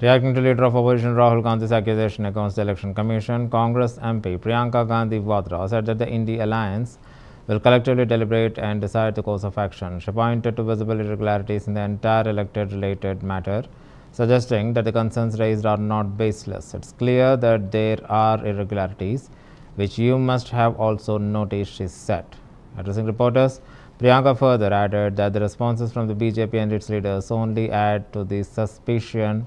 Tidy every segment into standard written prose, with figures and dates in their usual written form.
Reacting to leader of opposition Rahul Gandhi's accusation against the Election Commission, Congress MP Priyanka Gandhi Vadra said that the India Alliance will collectively deliberate and decide the course of action. She pointed to visible irregularities in the entire elected-related matter, suggesting that the concerns raised are not baseless. It's clear that there are irregularities, which you must have also noticed, she said. Addressing reporters, Priyanka further added that the responses from the BJP and its leaders only add to the suspicion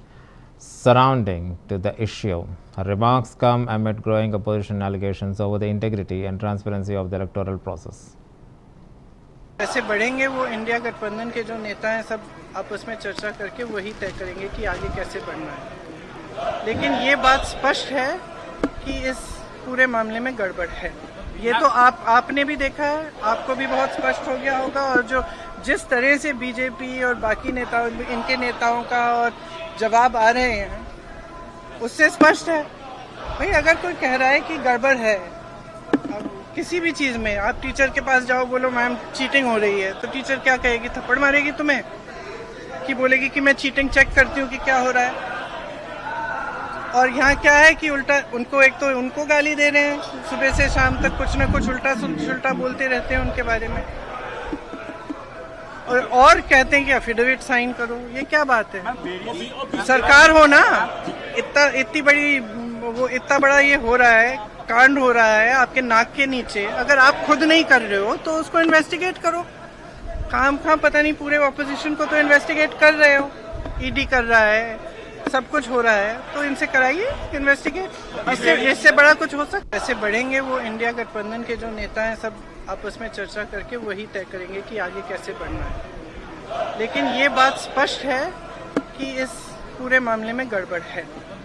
surrounding to the issue. Her remarks come amid growing opposition allegations over the integrity and transparency of the electoral process. कैसे बढ़ेंगे वो India गठबंधन के जो नेता हैं सब आपस में चर्चा करके वही तय करेंगे कि आगे कैसे बढ़ना है। लेकिन ये बात स्पष्ट है कि इस पूरे मामले में गड़बड़ है। ये तो आपने भी देखा है, आपको भी बहुत स्पष्ट हो गया होगा। और जो जिस तरह से बीजेपी और बाकी नेताओं इनके नेताओं का और जवाब आ रहे हैं उससे स्पष्ट है। भाई अगर कोई कह रहा है कि गड़बड़ है किसी भी चीज में, आप टीचर के पास जाओ बोलो मैम चीटिंग हो रही है, तो टीचर क्या कहेगी? थप्पड़ मारेगी तुम्हें कि बोलेगी कि मैं चीटिंग चेक करती हूँ कि क्या हो रहा है। और यहाँ क्या है कि उल्टा उनको, एक तो उनको गाली दे रहे हैं, सुबह से शाम तक कुछ ना कुछ उल्टा सुल्टा बोलते रहते हैं उनके बारे में, और कहते हैं कि एफिडेविट साइन करो। ये क्या बात है? सरकार हो ना, इतना बड़ा ये हो रहा है, कांड हो रहा है आपके नाक के नीचे। अगर आप खुद नहीं कर रहे हो तो उसको इन्वेस्टिगेट करो। काम पता नहीं पूरे ऑपोजिशन को तो इन्वेस्टिगेट कर रहे हो, ईडी कर रहा है, सब कुछ हो रहा है, तो इनसे कराइए इन्वेस्टिगेट। इससे बड़ा कुछ हो सकता है? कैसे बढ़ेंगे वो इंडिया गठबंधन के जो नेता हैं सब आपस में चर्चा करके वही तय करेंगे कि आगे कैसे बढ़ना है। लेकिन ये बात स्पष्ट है कि इस पूरे मामले में गड़बड़ है।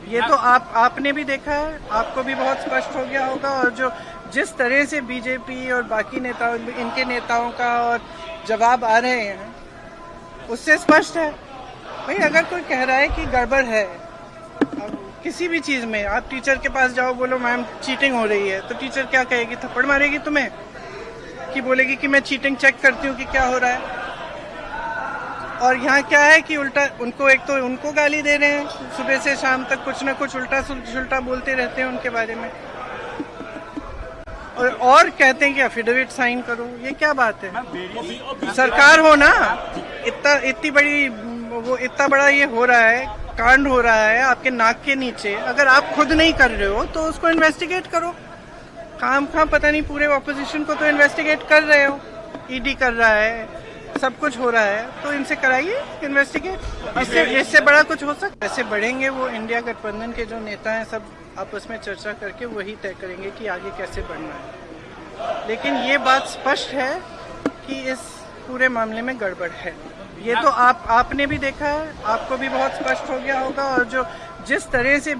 ये तो आपने भी देखा है, आपको भी बहुत स्पष्ट हो गया होगा। और जो जिस तरह से बीजेपी और बाकी नेताओं इनके नेताओं का और जवाब आ रहे हैं उससे स्पष्ट है। भाई अगर कोई कह रहा है कि गड़बड़ है किसी भी चीज में, आप टीचर के पास जाओ बोलो मैम चीटिंग हो रही है, तो टीचर क्या कहेगी? थप्पड़ मारेगी तुम्हें कि बोलेगी कि मैं चीटिंग चेक करती हूँ कि क्या हो रहा है। और यहाँ क्या है कि उल्टा उनको, एक तो उनको गाली दे रहे हैं, सुबह से शाम तक कुछ ना कुछ उल्टा सुल्टा बोलते रहते हैं उनके बारे में, और कहते हैं कि एफिडेविट साइन करो। ये क्या बात है? सरकार हो ना, इतना बड़ा ये हो रहा है, कांड हो रहा है आपके नाक के नीचे। अगर आप खुद नहीं कर रहे हो तो उसको इन्वेस्टिगेट करो। काम पता नहीं पूरे ऑपोजिशन को तो इन्वेस्टिगेट कर रहे हो, ईडी कर रहा है, सब कुछ हो रहा है, तो इनसे कराइए इन्वेस्टिगेट। इससे बड़ा कुछ हो सकता है? कैसे बढ़ेंगे वो इंडिया गठबंधन के जो नेता हैं सब आपस में चर्चा करके वही तय करेंगे कि आगे कैसे बढ़ना है। लेकिन ये बात स्पष्ट है कि इस पूरे मामले में गड़बड़ है। ये तो आपने भी देखा है, आपको भी बहुत स्पष्ट हो गया होगा। और जो जिस तरह से